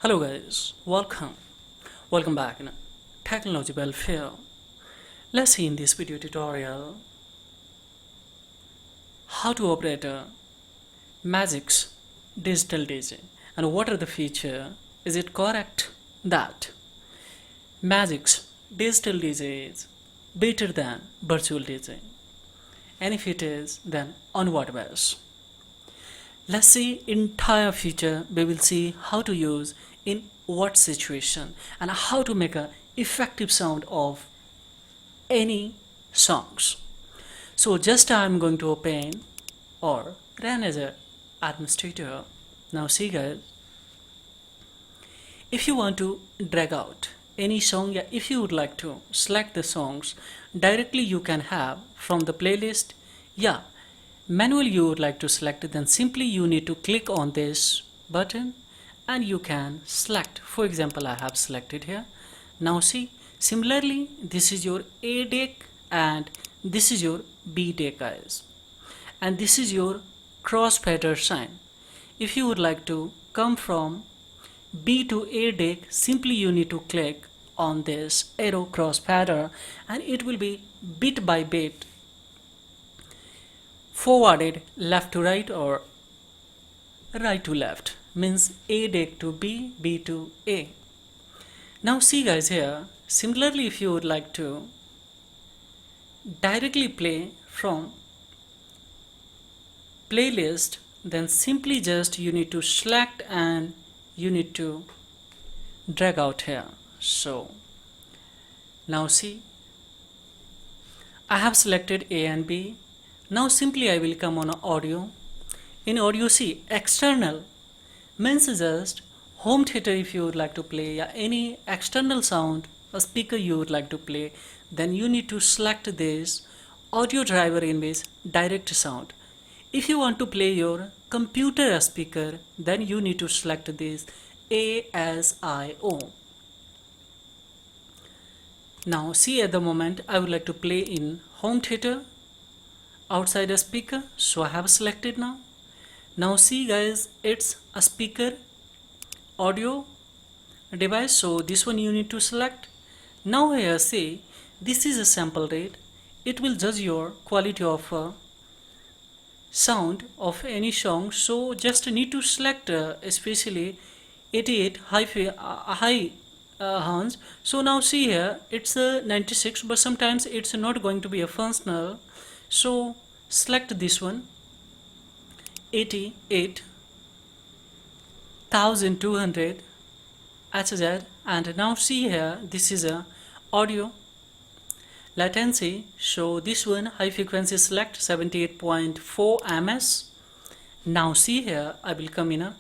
Hello guys, welcome back in Technology Welfare. Let's see in this video tutorial how to operate a Magic's digital DJ and what are the feature. Is it correct that Magic's digital DJ is better than virtual DJ? And if it is, then on what basis? Let's see entire feature. We will see how to use in what situation and how to make a effective sound of any songs. So just I'm going to open or run as a administrator. Now see guys, if you want to drag out any song, if you would like to select the songs directly, you can have from the playlist. Manually you would like to select it, then simply you need to click on this button and you can select. For example, I have selected here. Now see, similarly this is your A deck and this is your B deck guys, and this is your crossfader sign. If you would like to come from B to A deck, simply you need to click on this arrow crossfader and it will be bit by bit forwarded left to right or right to left, means A deck to B, B to A. Now see guys here, similarly if you would like to directly play from playlist, then simply just you need to select and you need to drag out here. So now see, I have selected A and B. Now simply I will come on audio. In audio, see, external means just home theater. If you would like to play any external sound, a speaker you would like to play, then you need to select this audio driver in which direct sound. If you want to play your computer speaker, then you need to select this ASIO. Now see, at the moment I would like to play in home theater outside a speaker, so I have selected now. Now see guys, it's a speaker audio device, so this one you need to select. Now here see, this is a sample rate. It will judge your quality of sound of any song, so just need to select especially 88 high Hans. So now see here, it's a 96, but sometimes it's not going to be a functional, so select this one 88,200 Hz, and now see here, this is a audio latency, so this one high frequency select 78.4 ms. Now see here, I will come in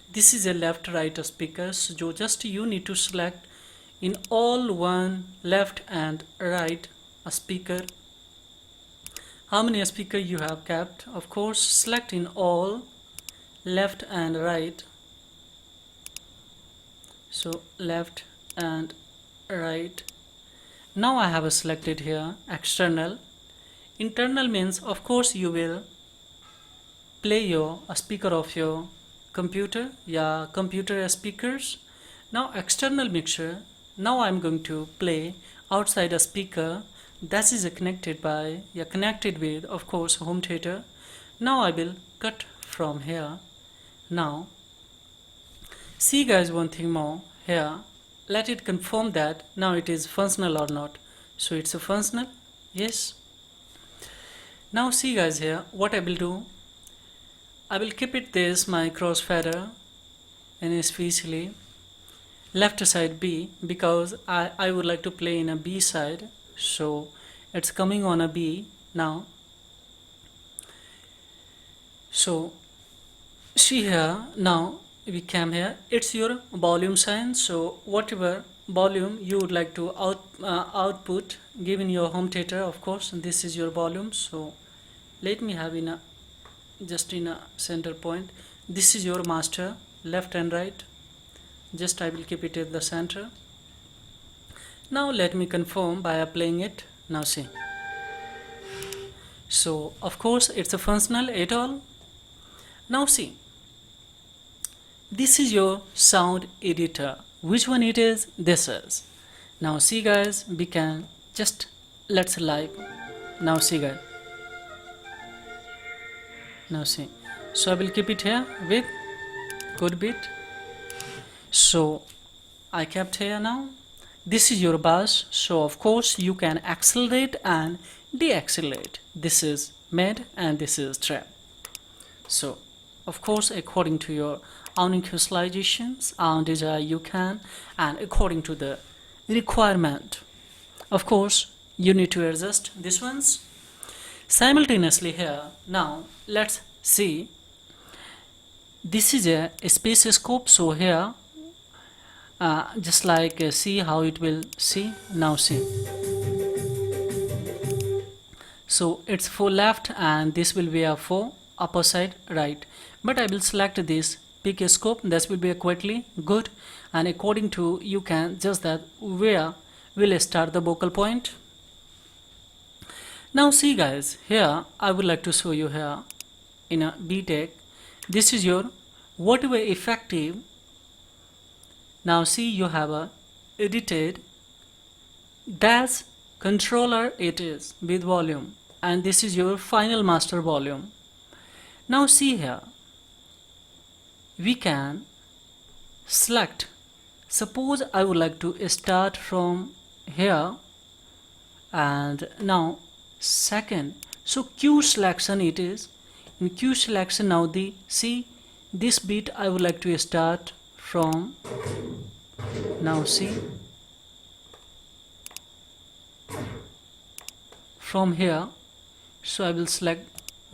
this is a left right speakers, so just you need to select in all one left and right a speaker. How many speaker you have kept? Of course, select in all left and right. So left and right. Now I have selected here external. Internal means of course you will play your speaker of your computer, computer speakers. Now external mixer. Now I'm going to play outside a speaker that is connected with of course home theater. Now I will cut from here. Now see guys, one thing more here, let it confirm that now it is functional or not. So it's a functional, yes. Now see guys here, what I will do, I will keep it this my crossfader and especially left side B, because I would like to play in a B side, so it's coming on a B now. So see here, now we came here, it's your volume sign, so whatever volume you would like to output given your home theater, of course this is your volume. So let me have in a just in a center point, this is your master left and right, just I will keep it at the center. Now let me confirm by applying it. Now see, so of course it's a functional at all. Now see, this is your sound editor. Which one it is? This is. Now see guys, we can just let's live. Now see guys. Now see. So I will keep it here with good bit. So I kept here now. This is your bass, so of course you can accelerate and deaccelerate. This is mid and this is trap. So of course according to your own visualizations and desire you can, and according to the requirement, of course you need to adjust these ones simultaneously here. Now let's see. This is a space scope, so here just like see how it will see. Now see, so it's for left and this will be a for upper side right, but I will select this pick scope. This will be quickly good, and according to you can just that where will start the vocal point. Now see guys, here I would like to show you here in a BTEC. This is your whatever effective. Now see, you have a edited dash controller it is with volume, and this is your final master volume. Now see here, we can select. Suppose I would like to start from here, and now second, so Q selection it is. In Q selection now the see this beat I would like to start from. Now see, from here, so I will select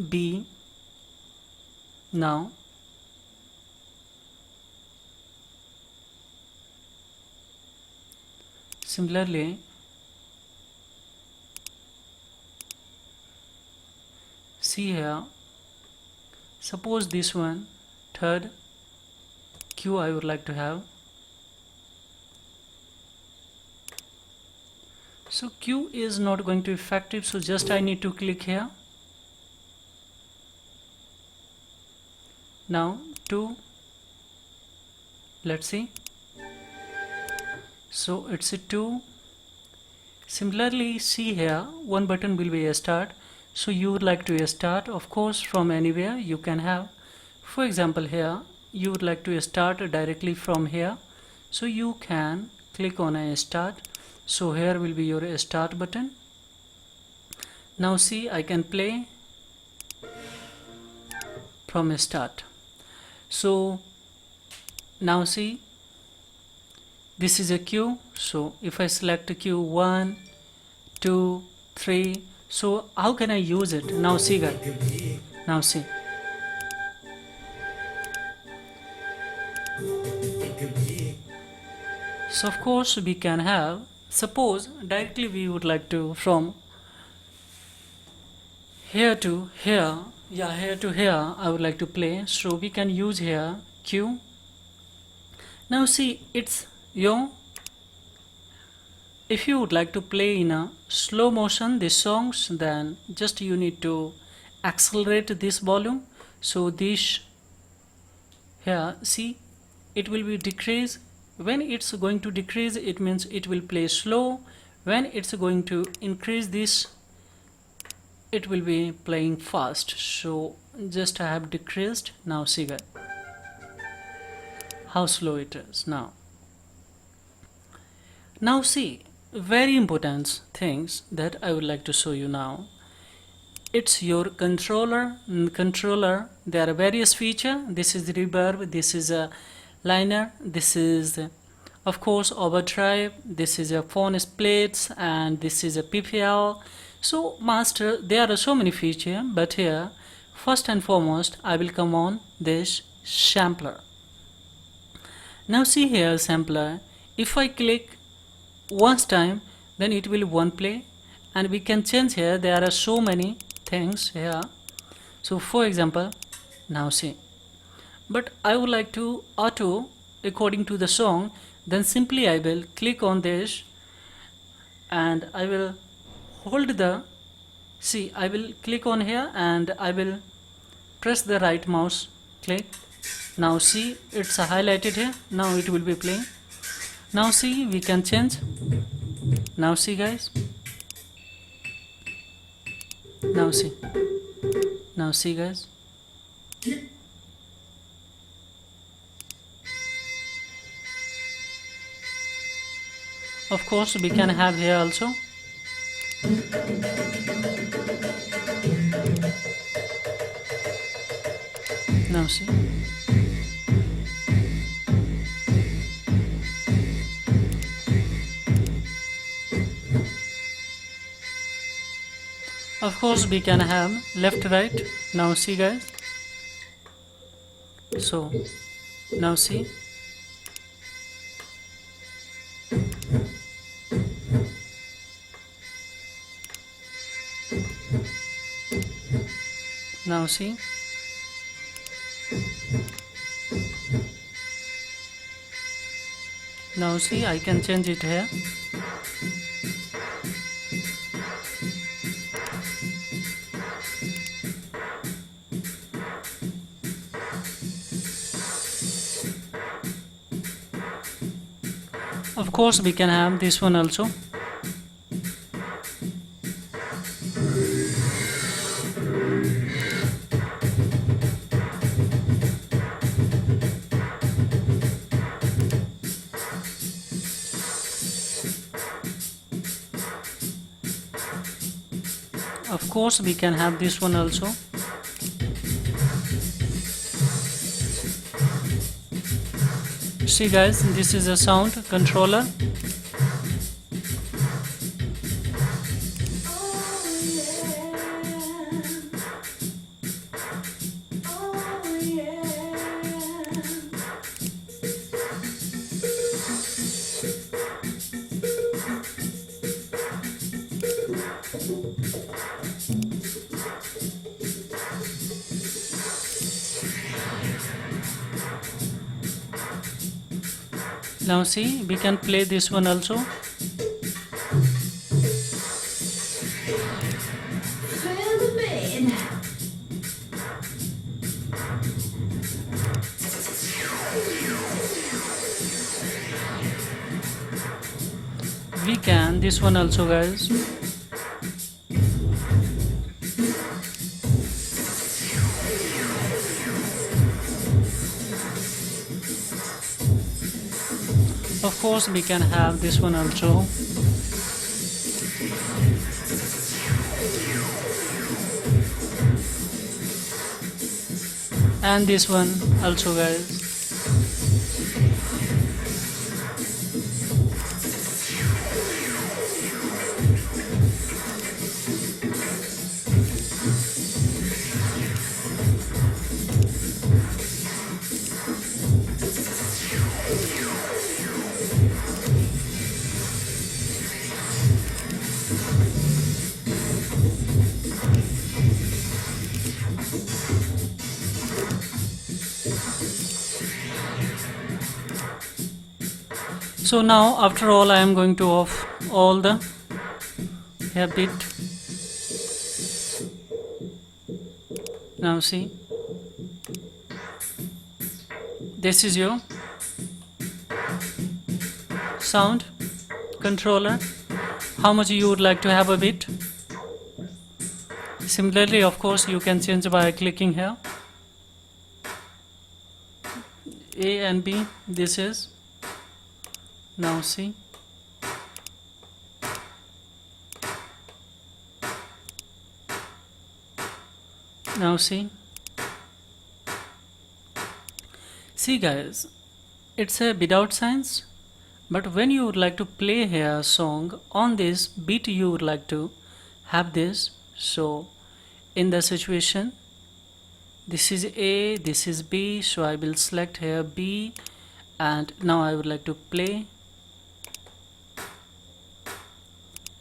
B. Now similarly see here, suppose this one third Q I would like to have. So Q is not going to be effective, so just I need to click here. Now 2, let's see, so it's a 2. Similarly see here, one button will be a start, so you would like to start of course from anywhere you can have. For example here you would like to start directly from here, so you can click on a start. So here will be your start button. Now see, I can play from a start. So now see, this is a Q. So if I select Q 1, 2, 3, so how can I use it? Now see guys, now see. So of course we can have, suppose directly we would like to from here to here, yeah, here to here I would like to play, so we can use here Q. Now see, it's your, if you would like to play in a slow motion these songs, then just you need to accelerate this volume. So this here see, it will be decrease. When it's going to decrease, it means it will play slow. When it's going to increase this, it will be playing fast. So just I have decreased. Now see guys how slow it is. Now see, very important things that I would like to show you now. It's your controller. Controller, there are various features. This is reverb, this is a liner, this is of course overdrive, this is a phone splits, and this is a PPL. So master, there are so many features, but here first and foremost I will come on this sampler. Now see here sampler, if I click once time, then it will one play, and we can change here. There are so many things here. So for example, now see, but I would like to auto according to the song, then simply I will click on this and I will hold the, see, I will click on here and I will press the right mouse click Now see, it's highlighted here. Now it will be playing. Now see, we can change. Now see guys. Now see. Now see guys. Of course we can have here also. Now see. Of course we can have left right. Now see guys. So now see. Now see. Now see, I can change it here. Of course we can have this one also. Of course we can have this one also. See guys, this is a sound controller. Now see, we can play this one also. We can this one also guys. Of course we can have this one also. And this one also guys. So now after all I am going to off all the hair bit. Now see, this is your sound controller. How much you would like to have a bit. Similarly of course you can change by clicking here. A and B, this is. Now see. Now see. See guys, it's a without signs, but when you would like to play here a song on this beat, you would like to have this. So in the situation, this is A, this is B, so I will select here B, and now I would like to play.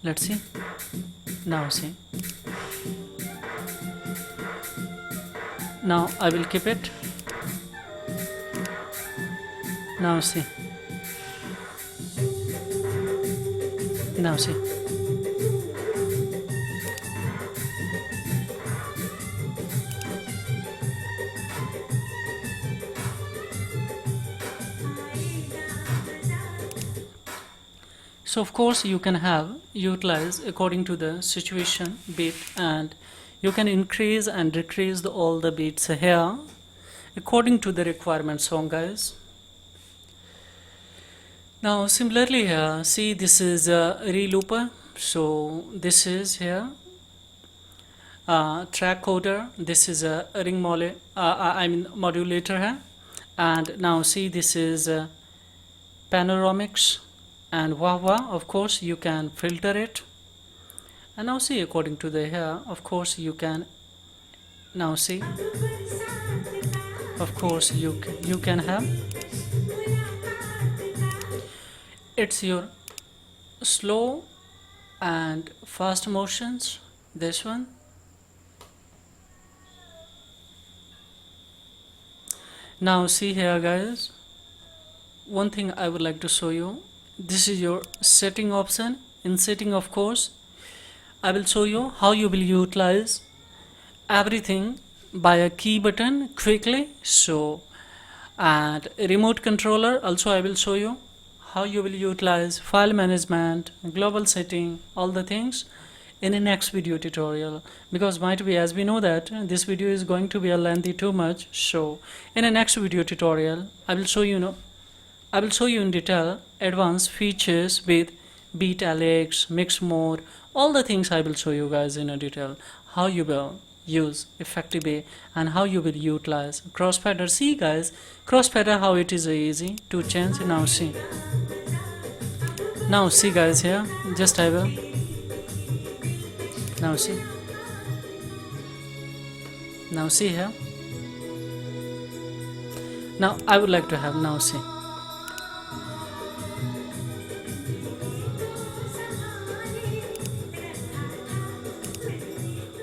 Let's see. Now see. Now I will keep it. Now see. Now see. So of course you can have utilize according to the situation beat, and you can increase and decrease all the beats here according to the requirement song, guys. Now similarly here, see, this is a relooper. So this is here track coder. This is a ring modulator here. And now see, this is panoramics and wah-wah. Of course you can filter it. And now see, according to the here, of course you can now see, of course you can have, it's your slow and fast motions, this one. Now see here, guys, one thing I would like to show you. This is your setting option. In setting, of course, I will show you how you will utilize everything by a key button quickly. So, and remote controller also I will show you how you will utilize file management, global setting, all the things in the next video tutorial, because might be, as we know that this video is going to be a lengthy too much. So in the next video tutorial I will show you in detail advanced features with beat LX, mix mode, all the things I will show you guys in a detail, how you will use effectively and how you will utilize crossfader. See guys, crossfader, how it is easy to change. Now see guys, here just I will now see here. Now I would like to have, now see,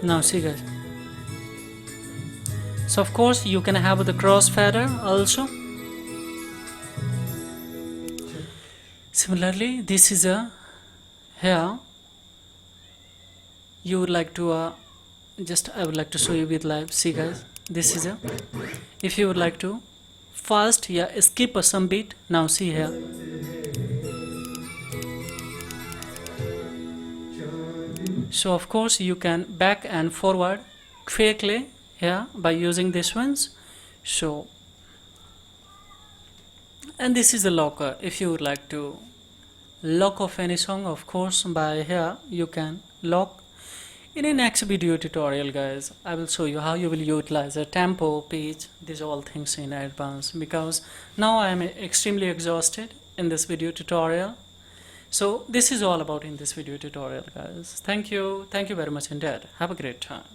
now see guys. So of course you can have the crossfader also. Similarly, this is a here you would like to just I would like to show you with live. See guys, this is a, if you would like to fast, yeah, skip some beat. Now see here, so of course you can back and forward quickly here by using this ones. So, and this is a locker. If you would like to lock off any song, of course by here you can lock. In the next video tutorial, guys, I will show you how you will utilize a tempo, pitch, these all things in advance, because now I am extremely exhausted in this video tutorial. So this is all about in this video tutorial, guys. Thank you very much indeed. Have a great time.